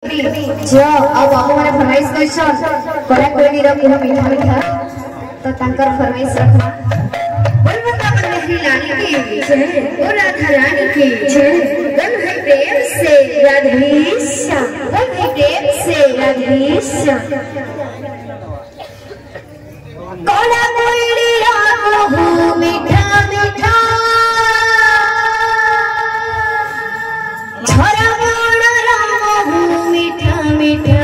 झियो आ बाबू मैंने फरमाइश कैसन कोला कोई रो मीठा मीठा तो तंकर फरमाइश रखना बोल बता मेरी रानी की ओ राधा रानी की गल है प्रेम से राधेश्याम गल है प्रेम से राधेश्याम कोला कोई रो मीठा मीठा झरा मीठा मीठा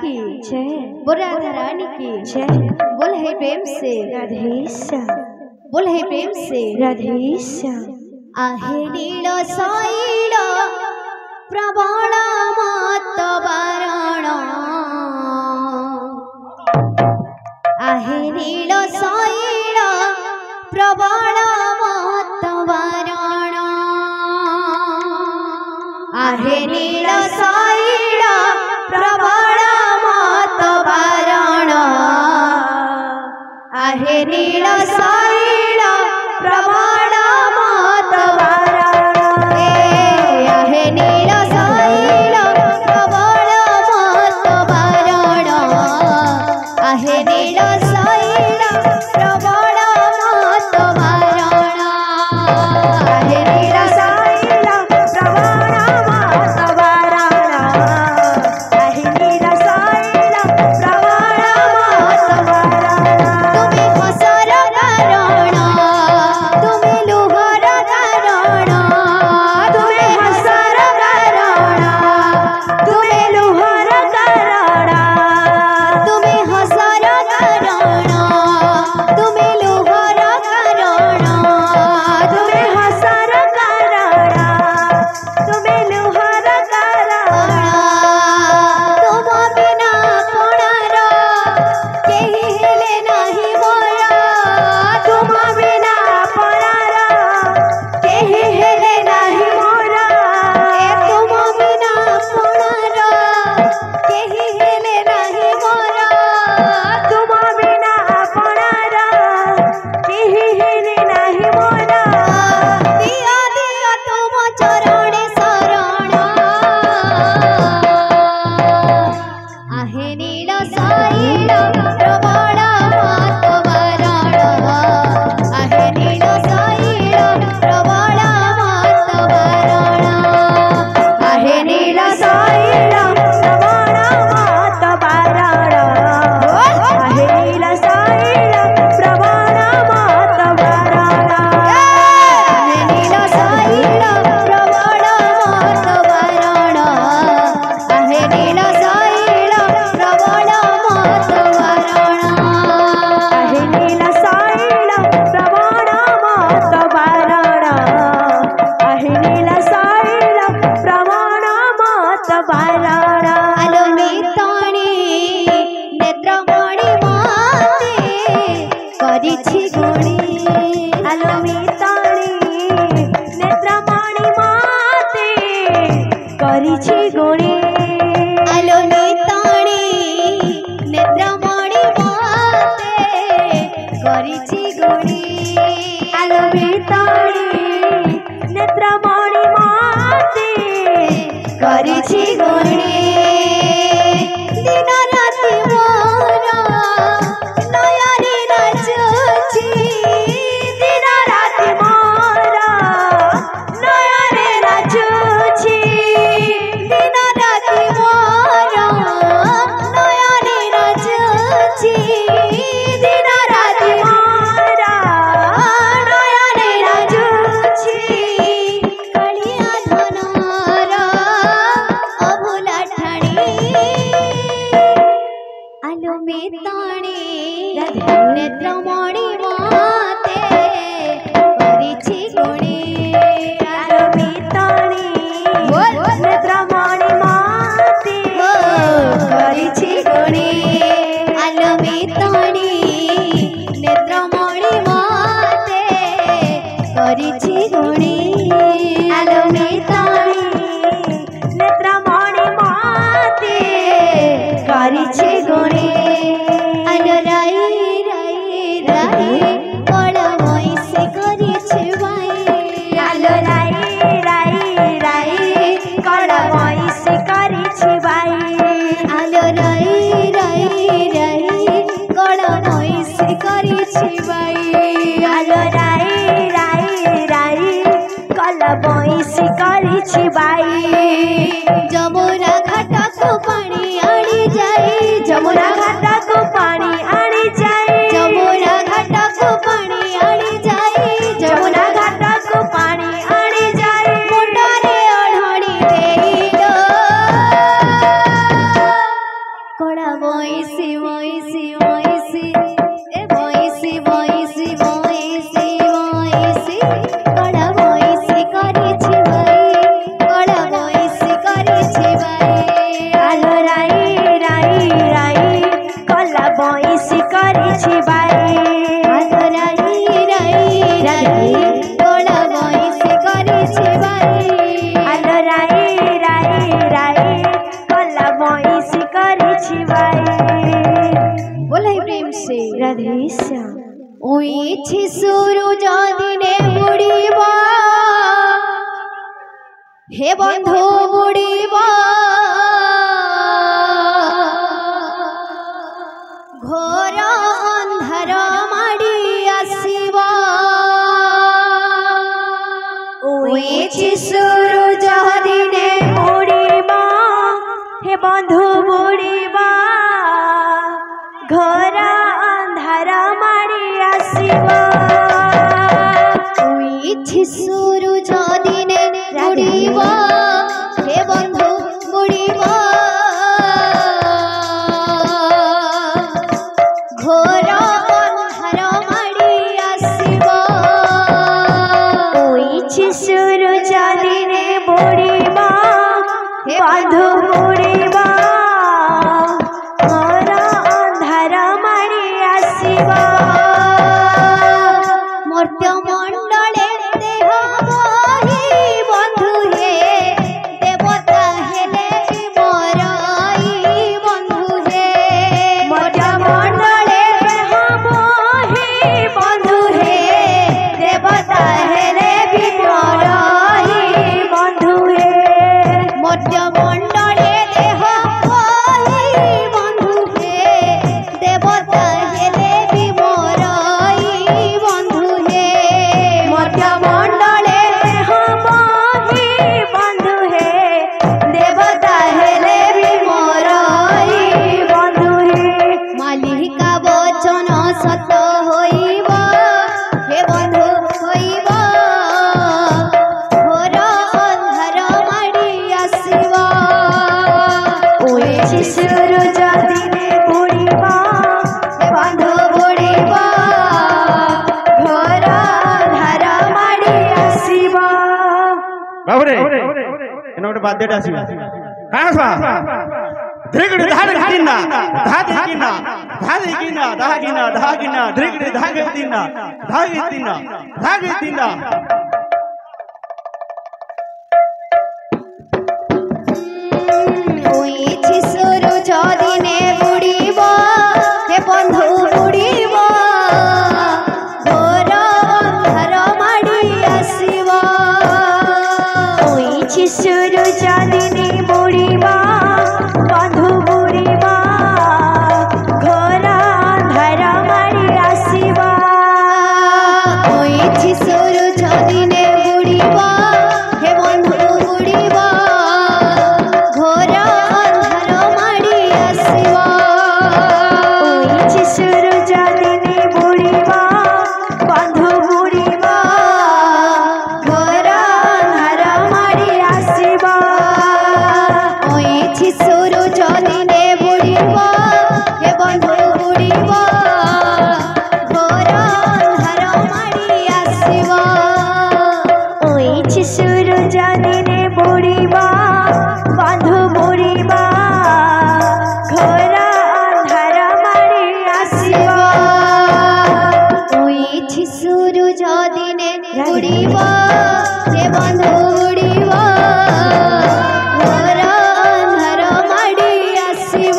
की जय, बोल राधा रानी की जय, बोल है प्रेम से राधेश्याम, बोल है प्रेम से राधेश्याम। आहे नील साइल प्रबल मत बारण, आहे नील साइल प्रबल मत बारण, आहे नील साइल प्रबल मत बारण, आहे नील साइल प्रबल मत बारण, आहे नील साइल प्रबल मत बारण, आहे नील साइल प्रबल मत बारण, आहे नील साइल प्रबल मत बारण, आहे नील साइल प्रबल मत बारण। तुम्हें हसर कारण, तुम्हें लुहर कारण, तुम्हें हसर कारण, तुम्हें लुहर कारण, तुम्हें हसर कारण, तुम्हें लुहर कारण, तुम्हें हसर कारण, तुम्हें लुहर कारण। तुम बिना कोणार केही हेले नाही मोरा, तुम बिना कोणार केही हेले नाही मोरा, तुम बिना कोणार केही हेले नाही मोरा, तुम बिना कोणार केही हेले नाही मोरा। दिया दिया तुम चरणे शरण, आहे नील साइल प्रबल मत बारण, आहे नील साइल प्रबल मत बारण, आहे नील साइल प्रबल मत बारण, आहे नील साइल प्रबल मत बारण, आहे नील साइल प्रबल मत बारण, आहे नील साइल प्रबल मत बारण, आहे नील साइल प्रबल मत बारण, आहे नील साइल प्रबल मत बारण। आलो मी ताणी नेत्रमणि माते करिछि गुणी, आलो मी ताणी नेत्रमणि माते करिछि गुणी, आलो मी ताणी नेत्रमणि माते करिछि गुणी, आलो मी ताणी नेत्रमणि माते करिछि गुणी। दिन राति मोर नयने नाचुछि, दिन राति मोर नयने नाचुछि, दिन राति मोर नयने नाचुछि, दिन राति मोर नयने नाचुछि। कालिया धनर अभुला ठाणी, आलो मे ताणी नेत्रमणि माते करिछि गुणी, आलो मे ताणी नेत्रमणि माते करिछि गुणी, आलो मे ताणी नेत्रमणि माते करिछि गुणी, आलो मे ताणी नेत्रमणि माते करिछि गुणी। आलो राई राई राई कळ मइसे करिछि बाई, आलो राई राई राई कळ मइसे करिछि बाई, आलो राई राई राई कळ मइसे करिछि बाई, आलो राई राई राई कळ मइसे करिछि बाई। जमुना घाटको पानी आनी जाई, जमुना घाटको पानी आनी जाई, जमुना घाटको पानी आनी जाई, जमुना घाटको पानी आनी जाई। मुंडरे ओढ़णी देइलो বইসি বইসি বইসি এ বইসি বইসি বইসি বইসি কড়া বইসি করেছি ভাই কড়া বইসি করেছি ভাই আলো রাই রাই রাই কলা বইসি করেছি ভাই আলো রাই রাই রাই কড়া বইসি করেছি ভাই আলো রাই রাই রাই কলা বইসি করেছি ভাই बोले प्रेम से রাধে শ্যাম ওইছি সুরু জাদিনে বুড়িবা হে বন্ধু বুড়িবা ঘোর অন্ধার মাড়ি আসিবা ওইছি সুরু জাদিনে বুড়িবা হে বন্ধু বুড়িবা ঘোর অন্ধার মাড়ি আসিবা ওইছি সুরু জাদিনে বুড়িবা হে বন্ধু বুড়িবা ঘোর অন্ধার মাড়ি আসিবা ওইছি সুরু জাদিনে বুড়িবা বন্ধু বুড়িবা ঘোর অন্ধার মাড়ি আসিবা মর্ত্য মণ্ডলে দেহ বহি বন্ধু হে দেবতা হেলে মরাই বন্ধু হে মর্ত্য মণ্ডলে দেহ বহি বন্ধু হে দেবতা হেলে মরাই বন্ধু হে মর্ত্য মণ্ডলে দেহ বহি বন্ধু হে দেবতা হেলে মরাই বন্ধু হে মর্ত্য মণ্ডলে দেহ বহি বন্ধু হে দেবতা হেলে মরাই বন্ধু হে মালিকা বচন সত হইব হে বন্ধু হইব ঘোর অন্ধার মাড়ি আসিব ওইছি সুরু জাদিনে বুড়িবা বন্ধু বুড়িব ঘোর অন্ধার মাড়ি আসিবা বাবুরে এনে ଗୋଟେ ବାଦ୍ୟଟା ଆସିବ କାଣ ସା ଧିଗଡି ଧାଡ କିନା ଧା କିନା ଧା କିନା ଧା କିନା ଧା କିନା ଧିଗଡି ଧାଗେ ଦିନା ଧାଗେ ଦିନା ଧାଗେ ଦିନା ওইছি সুরু জাদিনে বুড়িব হে বন্ধু বুড়িব ঘোর অন্ধার মাড়ি আসিব ওইছি সুরু জাদিনে বুড়িবা বন্ধু বুড়িবা ঘোর অন্ধার মাড়ি আসিবা ওইছি সুরু জাদিনে বুড়িব হে বন্ধু বুড়িব ঘোর অন্ধার মাড়ি আসিব ওইছি সুরু জাদিনে বুড়িবা বন্ধু বুড়িবা ঘোর অন্ধার মাড়ি আসিবা ওইছি সুরু জাদিনে বুড়িব হে বন্ধু বুড়িব ঘোর অন্ধার মাড়ি আসিব ওইছি সুরু জাদিনে বুড়িবা বন্ধু বুড়িবা ঘোর অন্ধার মাড়ি আসিবা ওইছি সুরু জাদিনে বুড়িব হে বন্ধু বুড়িব ঘোর অন্ধার মাড়ি আসিব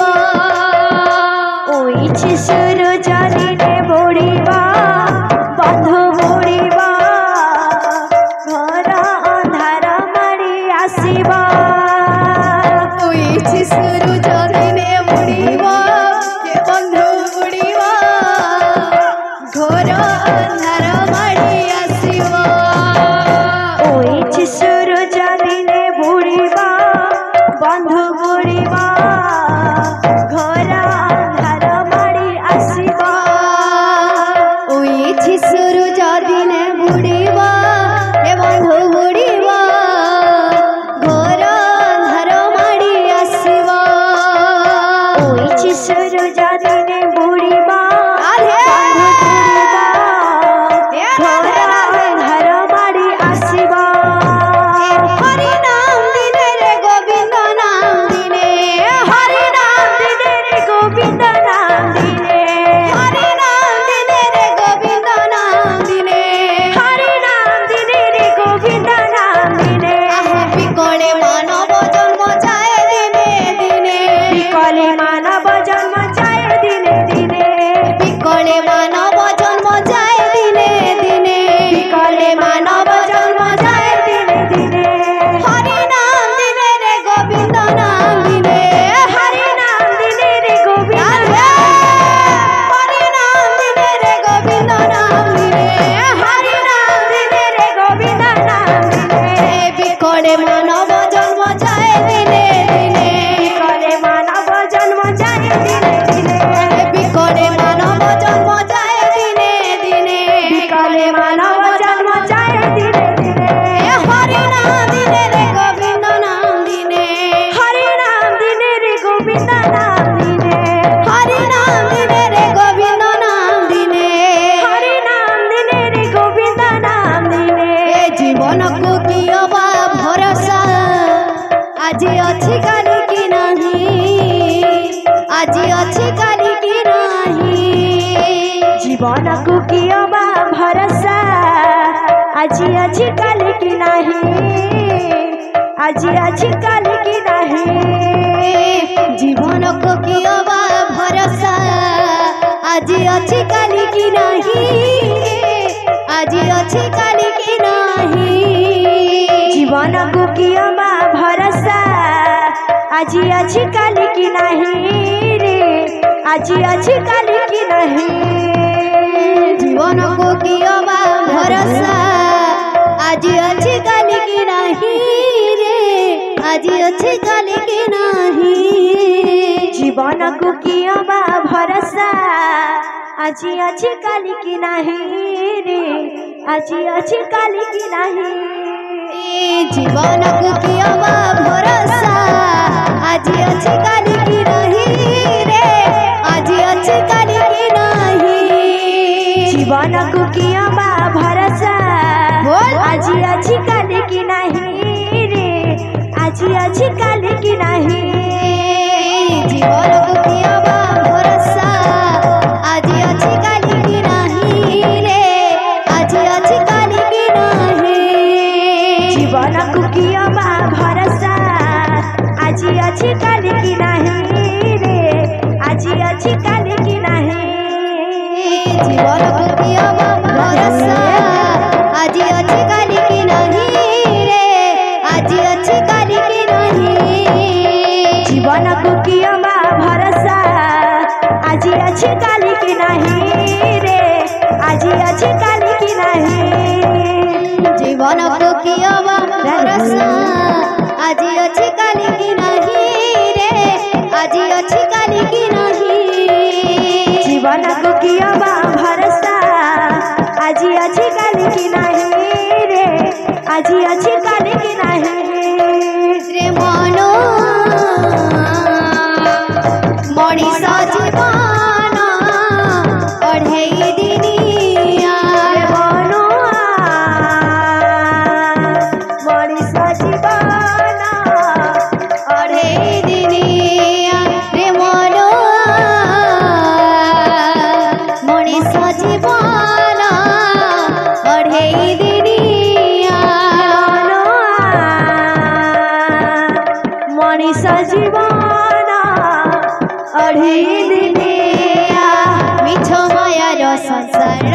ওইছি সুরু জাদিনে বুড়িবা বন্ধু বুড়িবা ঘোর অন্ধার মাড়ি আসিবা ওইছি সুরু জাদিনে বুড়িব হে বন্ধু বুড়িব ঘোর অন্ধার মাড়ি আসিব ওইছি সুরু জাদিনে বুড়িবা বন্ধু বুড়িবা ঘোর অন্ধার মাড়ি আসিবা ওইছি সুরু জাদিনে বুড়িব হে বন্ধু বুড়িব ঘোর অন্ধার মাড়ি আসিব ওইছি সুরু जीवन को किया बा भरोसा आजी आजी काल की नहीं आजी आजी काल की नहीं जीवन को किया बा भरोसा आजी अच्छी काल की नहीं आजी अच्छी काल की नहीं जीवन को किया बा भरोसा आजी अच्छी काल की नहीं रे आजी अच्छी काल की नहीं जीवन को किया बा भरोसा आज अच्छी काल की नहीं रे आज अच्छी काल की नहीं जीवन को किया बा भरोसा आज अच्छी काल की नहीं रे आज अच्छी काल की नहीं जीवन को किया बा भरोसा आज अच्छी काल की नहीं रे आज अच्छी काल की नहीं जीवन को किया बा भरोसा आज अच्छी काल की नहीं रे आज अच्छी काल की नहीं जीवन को किया बा भरोसा आज अच्छी काल की नहीं रे आज अच्छी काल की नहीं जीवन को किया बा भरोसा आज अच्छी काल की नहीं रे आज अच्छी काल की नहीं जीवन को किया बा भरोसा आज अच्छी काल की नहीं रे आज अच्छी काल की नहीं जीवन को किया बा भरोसा आज अच्छी काल की नहीं रे आज अच्छी काल की नहीं जीवन को किया बा भरोसा आज अच्छी काल की नहीं रे आज अच्छी काल की नहीं जीवन को किया बा भरोसा आज अच्छी काल की नहीं रे आज अच्छी काल की नहीं रे मनो मनीष जीवन पढ़े दिनिया रे मनो मनीष जीवन पढ़े दिनिया रे मनो मनीष जीवन पढ़े दिनिया मनीष जीवन अढ़े दिनिया मिछ मायार संसार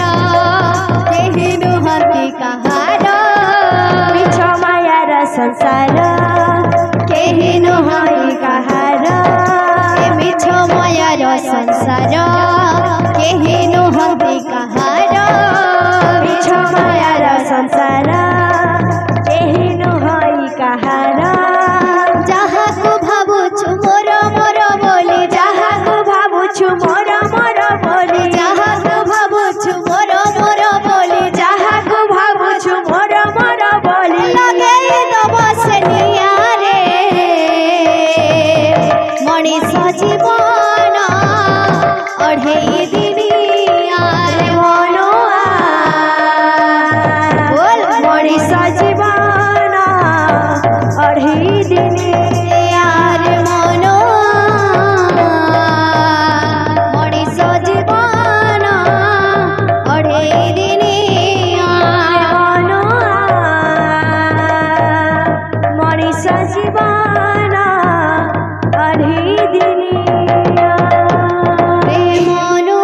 केहेनु हति कहार मिछ मायार संसार केहेनु हति कहार मिछ मायार संसार केहेनु हति कहार मिछ मायार संसार केहेनु हति कहार जहाँ को भावुछु मोर मोर बोली जहाँ को भावुछु मोर मोर बोली जहाँ को भावुछु मोर मोर बोली जहाँ को भावुछु मोर मोर बोली लगे दब सनिया रे मनीष जीवन अढ़े दिनिया रे मनोआ बोल मनीष जीवन अढ़े दिनिया रे मनो मनीष जीवन अढ़े दिनिया मनीष जीवन अढ़े दिनिया रे मनो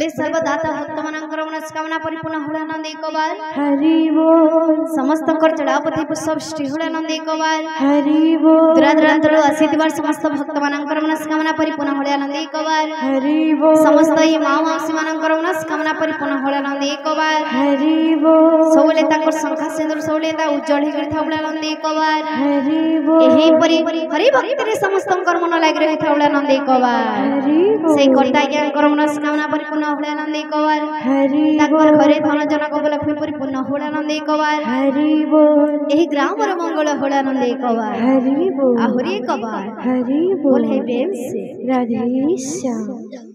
बोले सर्वदाता भक्तमानंकर मनस्कामना परिपूर्ण होलानंद एक बार हरि बोल समस्त चढ़ापति पुष्प श्री होलानंद एक बार हरि बोल दुरादुरांतर आशीर्वाद समस्त भक्तमानंकर मनस्कामना परिपूर्ण होलानंद एक बार हरि बोल समस्त ये माँ माउसी मानंकर मनस्कामना परिपूर्ण होलानंद एक बार हरि बोल सबले ताकर शंखा सिंदूर सबले ता उज्जवल हे करथा होलानंद एक बार हरि बोल एही परि हरि भक्ति रे समस्त कर्म न लाग रही था होलानंद एक बार हरि बोल से कर्ता ज्ञान कर्म मनस्कामना परिपूर्ण होलानंद एक बार हरि ताकर घरे धन जनक उपलक्ष परिपूर्ण होलानंद एक बार हरि बोल एही ग्राम र मंगल होलानंद एक बार हरि बोल आहुरी एक बार हरि बोल बोल हे प्रेम से राधे श्याम।